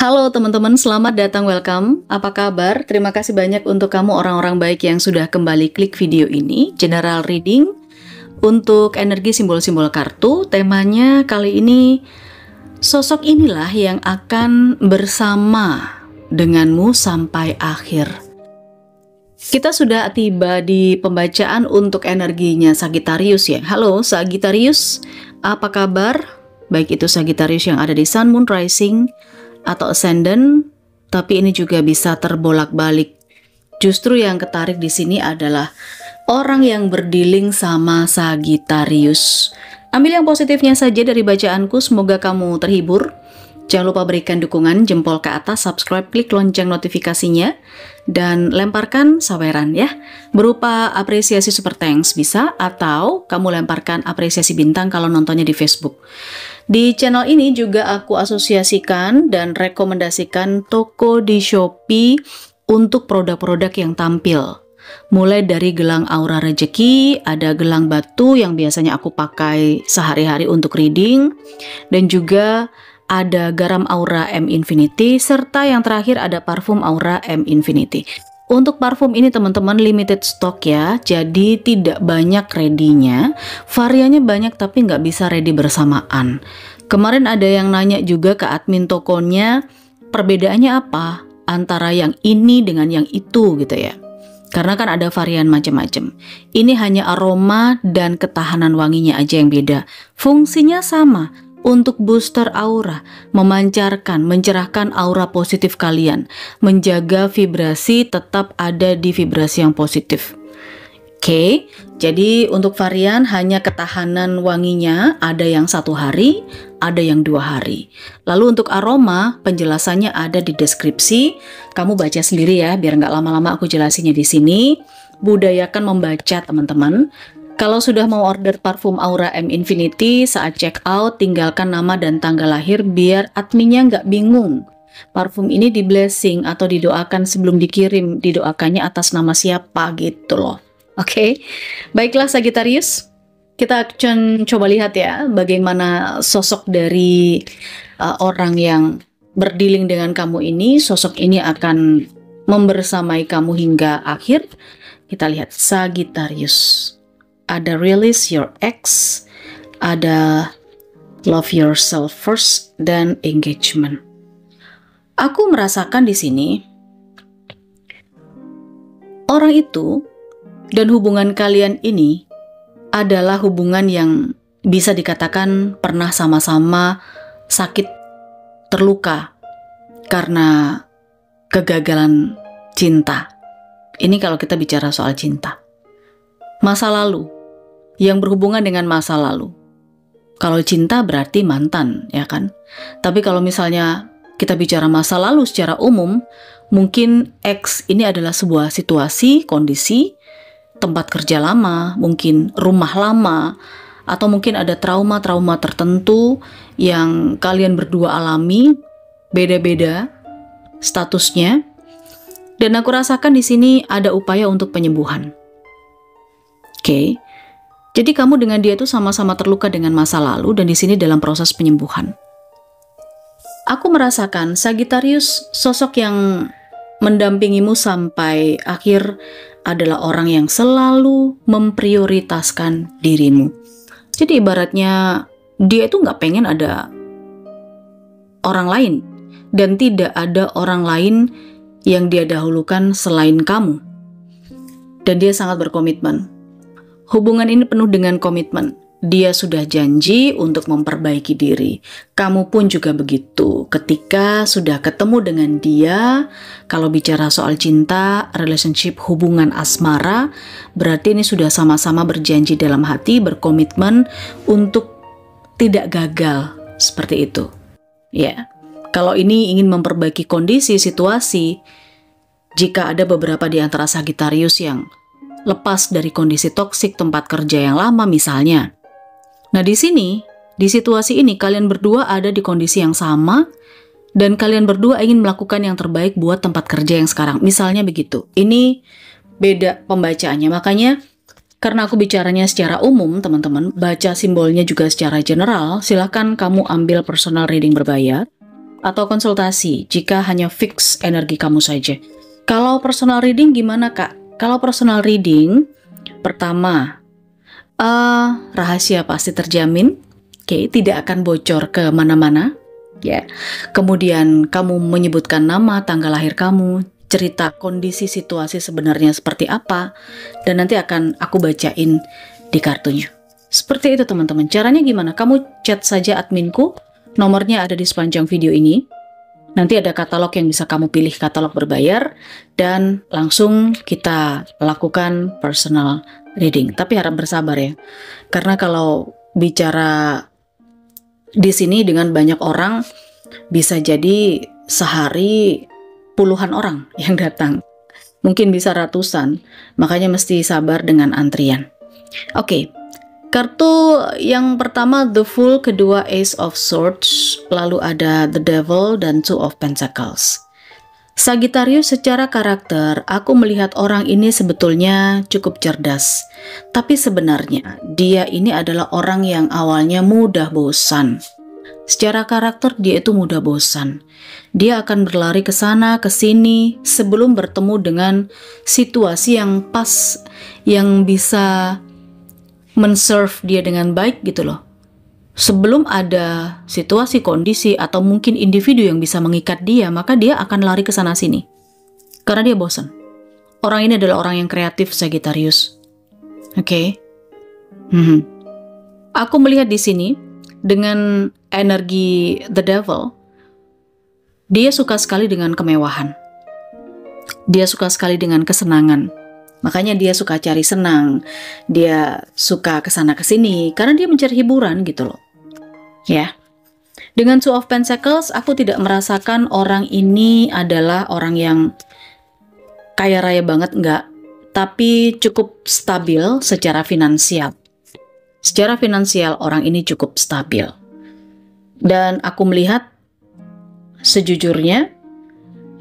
Halo teman-teman, selamat datang, welcome. Apa kabar? Terima kasih banyak untuk kamu orang-orang baik yang sudah kembali klik video ini. General reading untuk energi simbol-simbol kartu. Temanya kali ini, sosok inilah yang akan bersama denganmu sampai akhir. Kita sudah tiba di pembacaan untuk energinya Sagittarius ya. Halo Sagittarius, apa kabar? Baik itu Sagittarius yang ada di Sun, Moon, Rising atau Ascendant, tapi ini juga bisa terbolak-balik. Justru yang ketarik di sini adalah orang yang berdealing sama Sagittarius. Ambil yang positifnya saja dari bacaanku, semoga kamu terhibur. Jangan lupa berikan dukungan, jempol ke atas, subscribe, klik lonceng notifikasinya, dan lemparkan saweran ya. Berupa apresiasi super thanks bisa, atau kamu lemparkan apresiasi bintang kalau nontonnya di Facebook. Di channel ini juga aku asosiasikan dan rekomendasikan toko di Shopee untuk produk-produk yang tampil. Mulai dari gelang aura rezeki, ada gelang batu yang biasanya aku pakai sehari-hari untuk reading, dan juga ada garam aura M Infinity, serta yang terakhir ada parfum aura M Infinity. Untuk parfum ini teman-teman limited stock ya, jadi tidak banyak ready-nya. Variannya banyak tapi nggak bisa ready bersamaan. Kemarin ada yang nanya juga ke admin tokonya, perbedaannya apa antara yang ini dengan yang itu gitu ya. Karena kan ada varian macam-macam. Ini hanya aroma dan ketahanan wanginya aja yang beda. Fungsinya sama. Untuk booster aura, memancarkan, mencerahkan aura positif kalian, menjaga vibrasi tetap ada di vibrasi yang positif. Oke, jadi untuk varian hanya ketahanan wanginya ada yang 1 hari, ada yang 2 hari. Lalu untuk aroma, penjelasannya ada di deskripsi. Kamu baca sendiri ya, biar nggak lama-lama aku jelasinnya di sini. Budayakan membaca teman-teman. Kalau sudah mau order parfum aura M Infinity, saat check out tinggalkan nama dan tanggal lahir biar adminnya nggak bingung. Parfum ini di blessing atau didoakan sebelum dikirim, didoakannya atas nama siapa gitu loh. Oke, baiklah Sagittarius, kita akan coba lihat ya bagaimana sosok dari orang yang berdealing dengan kamu ini. Sosok ini akan membersamai kamu hingga akhir. Kita lihat Sagittarius. Ada release your ex, ada love yourself first, dan engagement. Aku merasakan di sini orang itu dan hubungan kalian ini adalah hubungan yang bisa dikatakan pernah sama-sama sakit, terluka karena kegagalan cinta. Ini kalau kita bicara soal cinta. Masa lalu, yang berhubungan dengan masa lalu. Kalau cinta berarti mantan, ya kan? Tapi kalau misalnya kita bicara masa lalu secara umum, mungkin ex ini adalah sebuah situasi, kondisi, tempat kerja lama, mungkin rumah lama, atau mungkin ada trauma-trauma tertentu yang kalian berdua alami, beda-beda statusnya. Dan aku rasakan di sini ada upaya untuk penyembuhan. Oke, jadi kamu dengan dia itu sama-sama terluka dengan masa lalu dan di sini dalam proses penyembuhan. Aku merasakan Sagittarius sosok yang mendampingimu sampai akhir adalah orang yang selalu memprioritaskan dirimu. Jadi ibaratnya dia itu nggak pengen ada orang lain dan tidak ada orang lain yang dia dahulukan selain kamu. Dan dia sangat berkomitmen. Hubungan ini penuh dengan komitmen. Dia sudah janji untuk memperbaiki diri. Kamu pun juga begitu. Ketika sudah ketemu dengan dia, kalau bicara soal cinta, relationship, hubungan asmara, berarti ini sudah sama-sama berjanji dalam hati, berkomitmen untuk tidak gagal seperti itu. Ya, kalau ini ingin memperbaiki kondisi, situasi, jika ada beberapa di antara Sagittarius yang lepas dari kondisi toksik tempat kerja yang lama misalnya. Nah di sini, di situasi ini kalian berdua ada di kondisi yang sama dan kalian berdua ingin melakukan yang terbaik buat tempat kerja yang sekarang. Misalnya begitu. Ini beda pembacaannya. Makanya karena aku bicaranya secara umum teman-teman, baca simbolnya juga secara general, silahkan kamu ambil personal reading berbayar. atau konsultasi jika hanya fix energi kamu saja. Kalau personal reading gimana, Kak? Kalau personal reading, pertama, rahasia pasti terjamin, tidak akan bocor ke mana-mana, ya. Kemudian kamu menyebutkan nama, tanggal lahir kamu, cerita kondisi situasi sebenarnya seperti apa, dan nanti akan aku bacain di kartunya. Seperti itu teman-teman. Caranya gimana? Kamu chat saja adminku, nomornya ada di sepanjang video ini. Nanti ada katalog yang bisa kamu pilih, katalog berbayar, dan langsung kita lakukan personal reading. Tapi harap bersabar ya, karena kalau bicara di sini dengan banyak orang, bisa jadi sehari puluhan orang yang datang. Mungkin bisa ratusan, makanya mesti sabar dengan antrian. Oke. Kartu yang pertama The Fool, kedua Ace of Swords, lalu ada The Devil dan Two of Pentacles. Sagittarius, secara karakter, aku melihat orang ini sebetulnya cukup cerdas. Tapi sebenarnya dia ini adalah orang yang awalnya mudah bosan. Secara karakter dia itu mudah bosan. Dia akan berlari ke sana ke sini sebelum bertemu dengan situasi yang pas, yang bisa men-serve dia dengan baik gitu loh. Sebelum ada situasi, kondisi, atau mungkin individu yang bisa mengikat dia, maka dia akan lari ke sana sini. Karena dia bosan. Orang ini adalah orang yang kreatif, Sagittarius. Oke. Aku melihat di sini dengan energi The Devil, dia suka sekali dengan kemewahan. Dia suka sekali dengan kesenangan. Makanya dia suka cari senang, dia suka kesana kesini, karena dia mencari hiburan gitu loh. Ya. Dengan Two of Pentacles, aku tidak merasakan orang ini adalah orang yang kaya raya banget, enggak. Tapi cukup stabil secara finansial. Secara finansial orang ini cukup stabil. Dan aku melihat sejujurnya,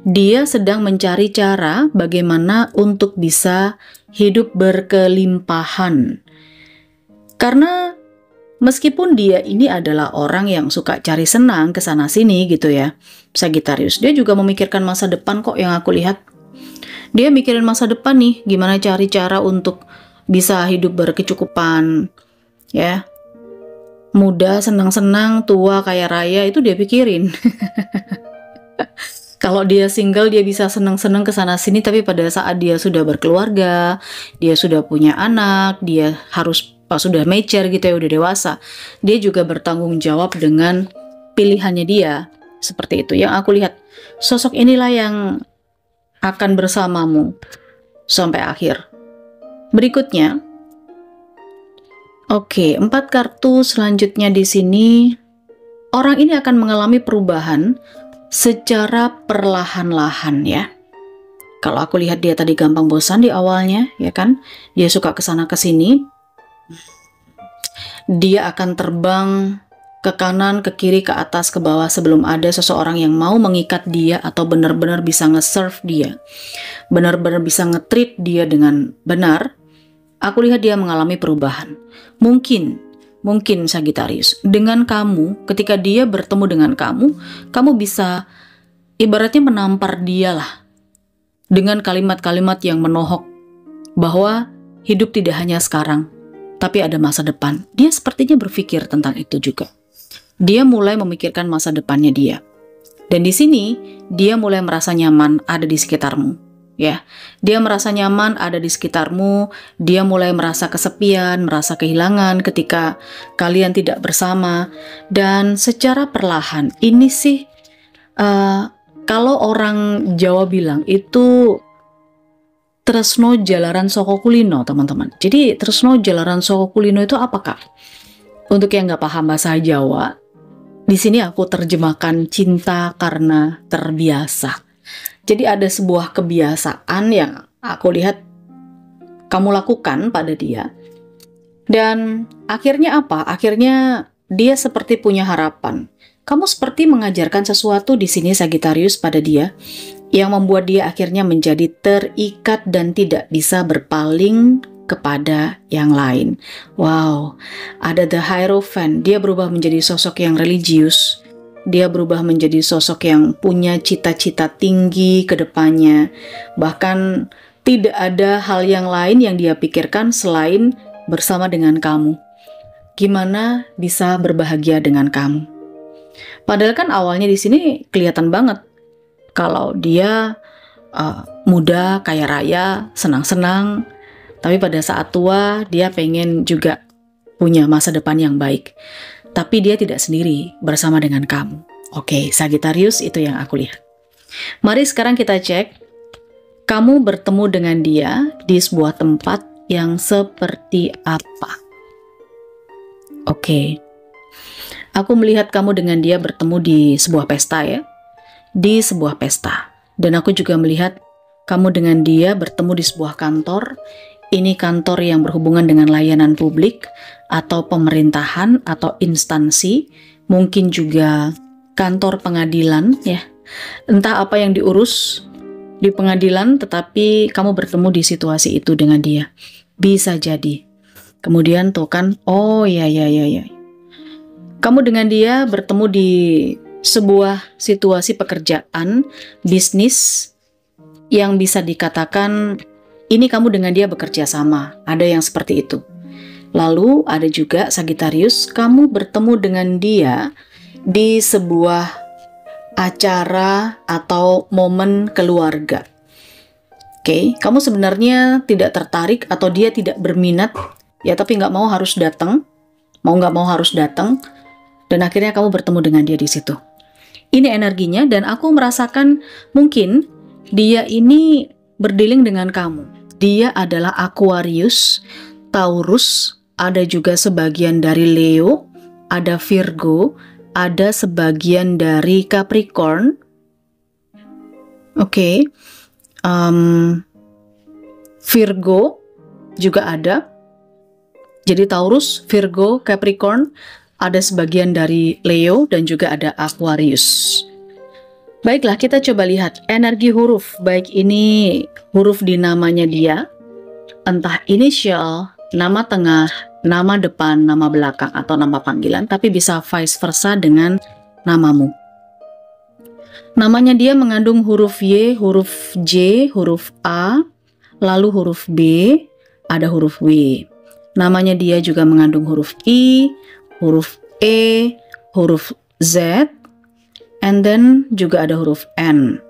dia sedang mencari cara bagaimana untuk bisa hidup berkelimpahan. Karena meskipun dia ini adalah orang yang suka cari senang ke sana sini gitu ya, Sagittarius, dia juga memikirkan masa depan kok yang aku lihat. Dia mikirin masa depan nih, gimana cari cara untuk bisa hidup berkecukupan, ya. Muda, senang-senang, tua, kaya raya, itu dia pikirin. Kalau dia single, dia bisa senang-senang ke sana sini, tapi pada saat dia sudah berkeluarga, dia sudah punya anak, dia harus sudah mature gitu ya, udah dewasa, dia juga bertanggung jawab dengan pilihannya dia. Seperti itu yang aku lihat. Sosok inilah yang akan bersamamu sampai akhir. Berikutnya, oke, 4 kartu selanjutnya di sini. Orang ini akan mengalami perubahan secara perlahan-lahan ya. Kalau aku lihat dia tadi gampang bosan di awalnya, ya kan? Dia suka kesana kesini. Dia akan terbang ke kanan, ke kiri, ke atas, ke bawah sebelum ada seseorang yang mau mengikat dia atau benar-benar bisa nge-serve dia. Benar-benar bisa nge-treat dia dengan benar. Aku lihat dia mengalami perubahan. Mungkin Sagittarius, dengan kamu, ketika dia bertemu dengan kamu bisa ibaratnya menampar dia lah. Dengan kalimat-kalimat yang menohok bahwa hidup tidak hanya sekarang, tapi ada masa depan. Dia sepertinya berpikir tentang itu juga. Dia mulai memikirkan masa depannya dia. Dan di sini, dia mulai merasa nyaman ada di sekitarmu. Ya, dia merasa nyaman ada di sekitarmu, dia mulai merasa kesepian, merasa kehilangan ketika kalian tidak bersama. Dan secara perlahan, ini sih, kalau orang Jawa bilang itu tresno jalaran soko kulino, teman-teman. Jadi tresno jalaran soko kulino itu apa, Kak? Untuk yang nggak paham bahasa Jawa, di sini aku terjemahkan cinta karena terbiasa. Jadi ada sebuah kebiasaan yang aku lihat kamu lakukan pada dia. Dan akhirnya apa? Akhirnya dia seperti punya harapan. Kamu seperti mengajarkan sesuatu di sini Sagittarius pada dia yang membuat dia akhirnya menjadi terikat dan tidak bisa berpaling kepada yang lain. Wow, ada The Hierophant. Dia berubah menjadi sosok yang religius. dia berubah menjadi sosok yang punya cita-cita tinggi ke depannya. Bahkan tidak ada hal yang lain yang dia pikirkan selain bersama dengan kamu. Gimana bisa berbahagia dengan kamu? Padahal kan awalnya di sini kelihatan banget kalau dia muda, kaya raya, senang-senang. Tapi pada saat tua, dia pengen juga punya masa depan yang baik. Tapi dia tidak sendiri bersama dengan kamu. Oke, Sagittarius, itu yang aku lihat. Mari sekarang kita cek. Kamu bertemu dengan dia di sebuah tempat yang seperti apa? Oke. Aku melihat kamu dengan dia bertemu di sebuah pesta ya. Di sebuah pesta. Dan aku juga melihat kamu dengan dia bertemu di sebuah kantor. Ini kantor yang berhubungan dengan layanan publik atau pemerintahan atau instansi, mungkin juga kantor pengadilan ya. Entah apa yang diurus di pengadilan, tetapi kamu bertemu di situasi itu dengan dia. Bisa jadi. Kemudian tuh kan, oh ya. Kamu dengan dia bertemu di sebuah situasi pekerjaan, bisnis yang bisa dikatakan ini kamu dengan dia bekerja sama, ada yang seperti itu. Lalu ada juga Sagittarius, kamu bertemu dengan dia di sebuah acara atau momen keluarga. Oke, kamu sebenarnya tidak tertarik atau dia tidak berminat, ya tapi nggak mau harus datang, dan akhirnya kamu bertemu dengan dia di situ. Ini energinya dan aku merasakan mungkin dia ini berdealing dengan kamu. Dia adalah Aquarius, Taurus, ada juga sebagian dari Leo, ada Virgo, ada sebagian dari Capricorn. Oke. Virgo juga ada. Jadi Taurus, Virgo, Capricorn, ada sebagian dari Leo dan juga ada Aquarius. Baiklah, kita coba lihat energi huruf, baik ini huruf di namanya dia, entah inisial, nama tengah, nama depan, nama belakang, atau nama panggilan, tapi bisa vice versa dengan namamu. Namanya dia mengandung huruf Y, huruf J, huruf A, lalu huruf B, ada huruf W. Namanya dia juga mengandung huruf I, huruf E, huruf Z, and then juga ada huruf N.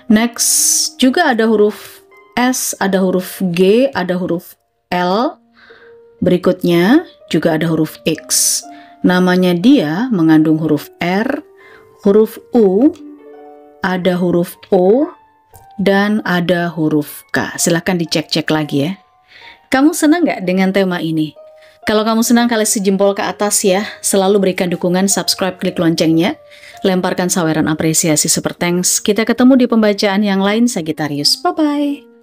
Next, juga ada huruf S, ada huruf G, ada huruf L. Berikutnya juga ada huruf X. Namanya dia mengandung huruf R, huruf U, ada huruf O, dan ada huruf K. Silahkan dicek-cek lagi ya. Kamu senang nggak dengan tema ini? Kalau kamu senang, kasih jempol ke atas ya. Selalu berikan dukungan, subscribe, klik loncengnya. Lemparkan saweran apresiasi super thanks. Kita ketemu di pembacaan yang lain, Sagittarius. Bye-bye.